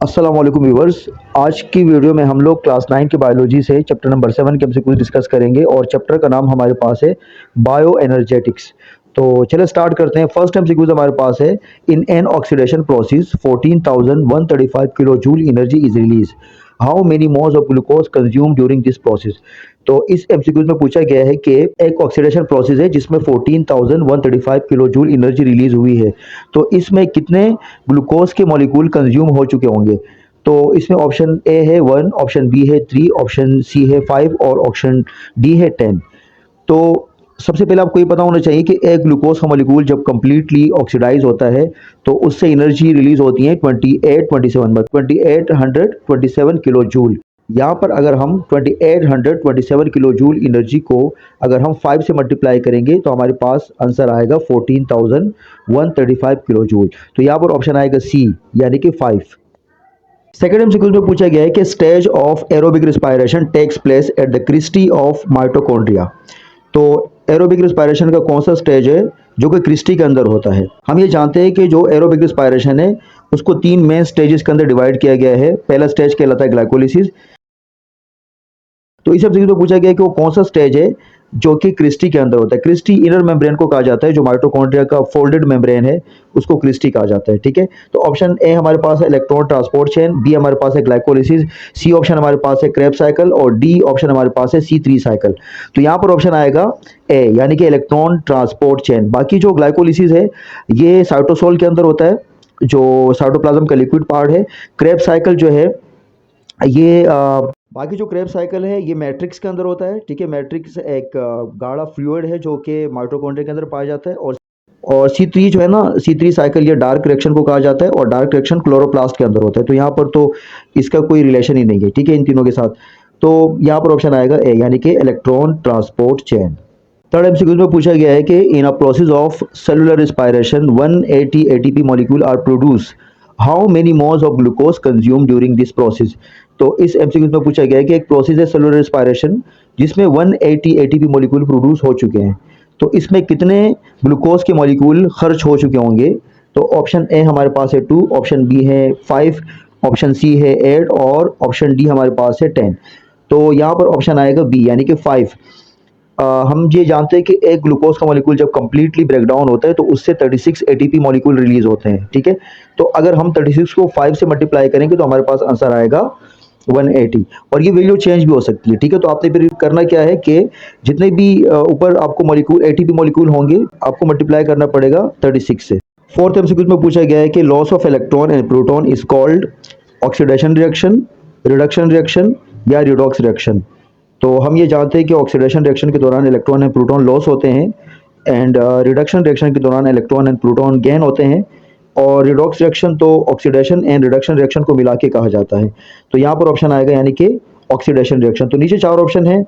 अस्सलाम वालेकुम व्यूवर्स। आज की वीडियो में हम लोग क्लास 9 के बायोलॉजी से चैप्टर नंबर 7 के हमसे कुछ डिस्कस करेंगे और चैप्टर का नाम हमारे पास है बायो एनर्जेटिक्स। तो चलिए स्टार्ट करते हैं। फर्स्ट एमसीक्यूज हमारे पास है, in an oxidation process 14,135 kilo joule energy is release, how many moles of glucose consume during this process. तो इस एमसीक्यूज में पूछा गया है कि एक ऑक्सीडेशन प्रोसेस है जिसमें 14,135 किलो जूल एनर्जी रिलीज हुई है, तो इसमें कितने ग्लूकोज के मॉलिक्यूल कंज्यूम हो चुके होंगे। तो इसमें ऑप्शन ए है 1, ऑप्शन बी है 3, ऑप्शन सी है 5 और ऑप्शन डी है 10। तो सबसे पहले आपको ये पता होना चाहिए कि एक ग्लूकोज का मॉलिक्यूल जब कंप्लीटली ऑक्सीडाइज होता है तो उससे एनर्जी रिलीज होती है 2827 किलो जूल। यहाँ पर अगर हम 2827 किलो जूल एनर्जी को अगर हम 5 से मल्टीप्लाई करेंगे तो हमारे पास आंसर आएगा 14,135 किलो जूल। तो यहाँ पर ऑप्शन आएगा सी यानी कि 5। सेकेंड एमसीक्यू में पूछा गया है कि stage of aerobic respiration takes place at the cristae of mitochondria. तो एरोबिक रिस्पायरेशन का कौन सा स्टेज है जो कि क्रिस्टी के अंदर होता है। हम ये जानते हैं कि जो एरोबिक रिस्पायरेशन है उसको 3 मेन स्टेजेस के अंदर डिवाइड किया गया है। पहला स्टेज कहलाता है ग्लाइकोलिसिस। तो इस एमसीक्यू में पूछा गया कि वो कौन सा स्टेज है जो कि क्रिस्टी के अंदर होता है। क्रिस्टी इनर मेम्ब्रेन को कहा जाता है, जो माइटोकॉन्ड्रिया का फोल्डेड मेम्ब्रेन है उसको क्रिस्टी कहा जाता है। ठीक है, तो ऑप्शन ए हमारे पास है इलेक्ट्रॉन ट्रांसपोर्ट चेन, बी हमारे पास है ग्लाइकोलिसिस, सी ऑप्शन हमारे पास है क्रेब्स साइकिल और डी ऑप्शन हमारे पास है C3 साइकिल। तो यहाँ पर ऑप्शन आएगा ए यानी कि इलेक्ट्रॉन ट्रांसपोर्ट चेन। बाकी जो ग्लाइकोलिसिस है ये साइटोसोल के अंदर होता है, जो साइटोप्लाज्म का लिक्विड पार्ट है। क्रेब्स साइकिल जो है ये बाकी जो क्रेब्स साइकिल है ये मैट्रिक्स के अंदर होता है। ठीक है, मैट्रिक्स एक गाढ़ा फ्लूइड है जो कि माइटोकॉन्ड्रिया के अंदर पाया जाता है। और C3 जो है ना, C3 साइकिल ये डार्क रिएक्शन को कहा जाता है और डार्क रिएक्शन क्लोरोप्लास्ट के अंदर होता है। तो यहाँ पर तो इसका कोई रिलेशन ही नहीं है। ठीक है, इन तीनों के साथ। तो यहाँ पर ऑप्शन आएगा ए यानी कि electron transport chain. Third MCQ में पूछा गया है कि in a process of cellular respiration 180 ATP molecule are produce, how many moles of glucose consume during this process. तो इस एमसीक्यू में पूछा गया है कि एक प्रोसेस है सेलुलर रिस्पायरेशन जिसमें 180 ATP मॉलिक्यूल प्रोड्यूस हो चुके हैं, तो इसमें कितने ग्लूकोज के मॉलिक्यूल खर्च हो चुके होंगे। तो ऑप्शन ए हमारे पास है 2, ऑप्शन बी है 5, ऑप्शन सी है 8 और ऑप्शन डी हमारे पास है 10। तो यहाँ पर ऑप्शन आएगा बी यानी कि 5। हम ये जानते हैं कि एक ग्लूकोज का मॉलिक्यूल जब कंप्लीटली ब्रेकडाउन होता है तो उससे 36 ATP मॉलिक्यूल रिलीज होते हैं। ठीक है, तो अगर हम 36 को 5 से मल्टीप्लाई करेंगे तो हमारे पास आंसर आएगा 180 और ये वैल्यू चेंज भी हो सकती है। ठीक है, तो आपने फिर करना क्या है कि जितने भी ऊपर आपको मॉलिक्यूल ATP मॉलिक्यूल होंगे आपको मल्टीप्लाई करना पड़ेगा 36 से। फोर्थ एमसीक्यू में पूछा गया है कि loss of electron and proton is called oxidation reaction, reduction reaction या रिडॉक्स रिएक्शन। तो हम ये जानते हैं कि ऑक्सीडेशन रिएक्शन के दौरान इलेक्ट्रॉन एंड प्रोटॉन लॉस होते हैं एंड रिडक्शन रिएक्शन के दौरान इलेक्ट्रॉन एंड प्रोटॉन गेन होते हैं। और रिडॉक्स रिएक्शन तो ऑक्सीडेशन एंड रिडक्शन रिएक्शन को मिला के कहा जाता है। तो यहाँ पर ऑप्शन आएगा यानी कि ऑक्सीडेशन रिएक्शन। तो नीचे 4 ऑप्शन है।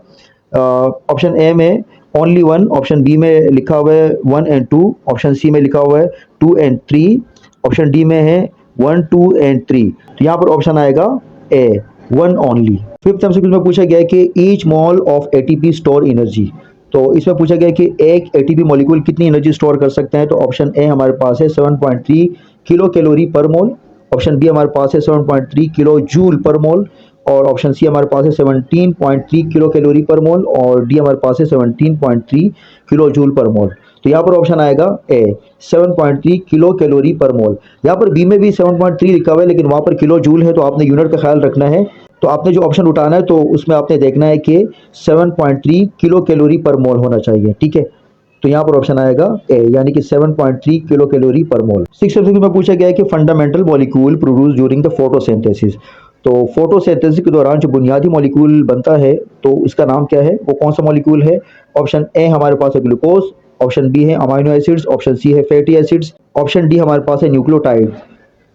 ऑप्शन ए में ओनली 1, ऑप्शन बी में लिखा हुआ है 1 एंड 2, ऑप्शन सी में लिखा हुआ है 2 एंड 3, ऑप्शन डी में है 1, 2 एंड 3। तो यहाँ पर ऑप्शन आएगा ए 1 ओनली। फिफ्थ एमसीक्यू में पूछा गया है कि each mole of ATP store energy. तो इसमें पूछा गया कि एक ATP मॉलिक्यूल कितनी एनर्जी स्टोर कर सकते हैं। तो ऑप्शन ए हमारे पास है 7.3 किलो कैलोरी पर मोल, ऑप्शन बी हमारे पास है 7.3 किलो जूल पर मोल और ऑप्शन सी हमारे पास है 17.3 किलो कैलोरी पर मोल और डी हमारे पास है 17.3 किलो जूल पर मोल। तो यहाँ पर ऑप्शन आएगा ए 7.3 किलो कैलोरी पर मोल। यहाँ पर बी में भी 7.3 लिखा हुआ है लेकिन वहाँ पर किलो जूल है, तो आपने यूनिट का ख्याल रखना है। तो आपने जो ऑप्शन उठाना है तो उसमें आपने देखना है कि 7.3 किलो कैलोरी पर मोल होना चाहिए। ठीक है, तो यहाँ पर ऑप्शन आएगा ए यानी कि 7.3 किलो कैलोरी पर मोल। सिक्स एमसीक्यू में पूछा गया है कि fundamental molecule produce during the photosynthesis. तो फोटोसिंथेसिस के दौरान जो बुनियादी मॉलिक्यूल बनता है तो उसका नाम क्या है, वो कौन सा मॉलिक्यूल है। ऑप्शन ए हमारे पास है ग्लूकोज, ऑप्शन बी है अमाइनो एसिड्स, ऑप्शन सी है फैटी एसिड्स, ऑप्शन डी हमारे पास है न्यूक्लियोटाइड।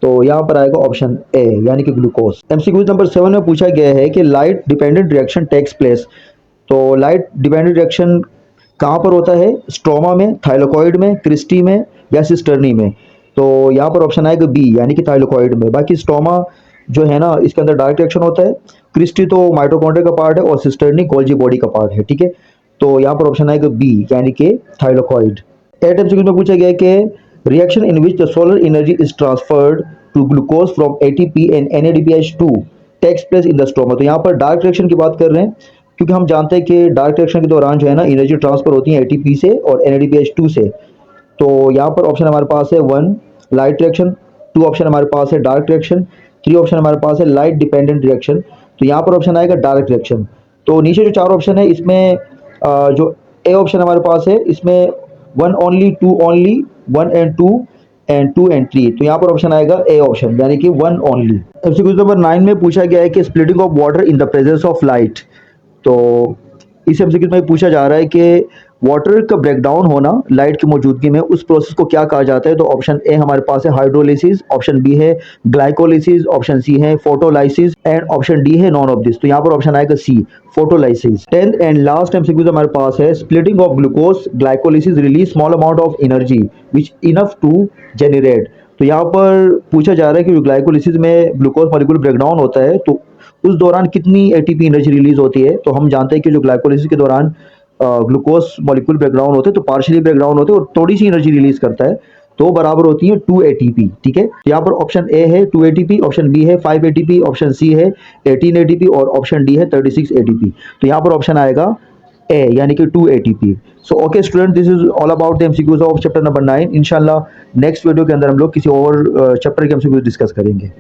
तो यहाँ पर आएगा ऑप्शन ए यानी कि ग्लूकोज। एमसीक्यू नंबर 7 में पूछा गया है कि light dependent reaction takes place. तो लाइट डिपेंडेंट रिएक्शन कहाँ पर होता है, स्ट्रोमा में, थाइलाकोइड में, क्रिस्टी में या सिस्टर्नी में। तो यहाँ पर ऑप्शन आएगा बी यानी कि थाइलाकोइड में। बाकी स्ट्रोमा जो है ना इसके अंदर डायरेक्ट रिएक्शन होता है, क्रिस्टी तो माइटोकॉन्ड्रिया का पार्ट है और सिस्टर्नी गोल्जी बॉडी का पार्ट है। ठीक है, तो यहाँ पर ऑप्शन आएगा बी यानी कि थाइलाकोइड। एट एमसीक्यू में पूछा गया है कि reaction in which the solar energy is transferred to glucose from ATP and NADPH2 takes place in the stroma. तो यहाँ पर डार्क रिएक्शन की बात कर रहे हैं, क्योंकि हम जानते हैं कि डार्क रिएक्शन के दौरान जो है ना एनर्जी ट्रांसफर होती है एटीपी से और NADPH2 से। तो यहाँ पर ऑप्शन हमारे पास है 1 लाइट रिएक्शन, 2 ऑप्शन हमारे पास है डार्क रिएक्शन, 3 ऑप्शन हमारे पास है लाइट डिपेंडेंट रिएक्शन। तो यहाँ पर ऑप्शन आएगा डार्क रिएक्शन। तो नीचे जो 4 ऑप्शन है इसमें जो ए ऑप्शन हमारे पास है इसमें 1 only, 2 only, 1 and 2 and 2 and 3। तो यहाँ पर ऑप्शन आएगा ए ऑप्शन यानी कि 1 ओनली। एमसीक्यू नंबर 9 में पूछा गया है कि splitting of water in the presence of light. तो इस एमसीक्यू में पूछा जा रहा है कि वाटर का ब्रेकडाउन होना लाइट की मौजूदगी में, उस प्रोसेस को क्या कहा जाता है। तो ऑप्शन ए हमारे पास है हाइड्रोलिसिस, ऑप्शन बी है ग्लाइकोलिसिस, ऑप्शन सी है फोटोलाइसिस एंड ऑप्शन डी है नॉन ऑफ दिस। तो यहाँ पर ऑप्शन आएगा C photolysis. 10th and last MCQ हमारे पास है splitting of glucose glycolysis release small amount of energy which enough to generate. तो यहाँ पर पूछा जा रहा है कि जो ग्लाइकोलिसिस में ग्लूकोज मॉलिक्यूल ब्रेकडाउन होता है तो उस दौरान कितनी एटीपी एनर्जी रिलीज होती है। तो हम जानते हैं कि जो ग्लाइकोलिसिस के दौरान ग्लूकोज मॉलिक्यूल ब्रेकडाउन होते हैं तो पार्शियली ब्रेकडाउन होते हैं और थोड़ी सी एनर्जी रिलीज करता है, तो बराबर होती है 2 ATP। ठीक है, यहाँ पर ऑप्शन ए है 2 ATP, ऑप्शन बी है 5 ATP, ऑप्शन सी है 18 ATP और ऑप्शन डी है 36 ATP। तो यहाँ पर ऑप्शन आएगा ए यानी कि 2 ATP। So okay student, this is all about the MCQs of chapter number 9। इंशाल्लाह नेक्स्ट वीडियो के अंदर हम लोग किसी और चैप्टर के एमसीक्यूज डिस्कस करेंगे।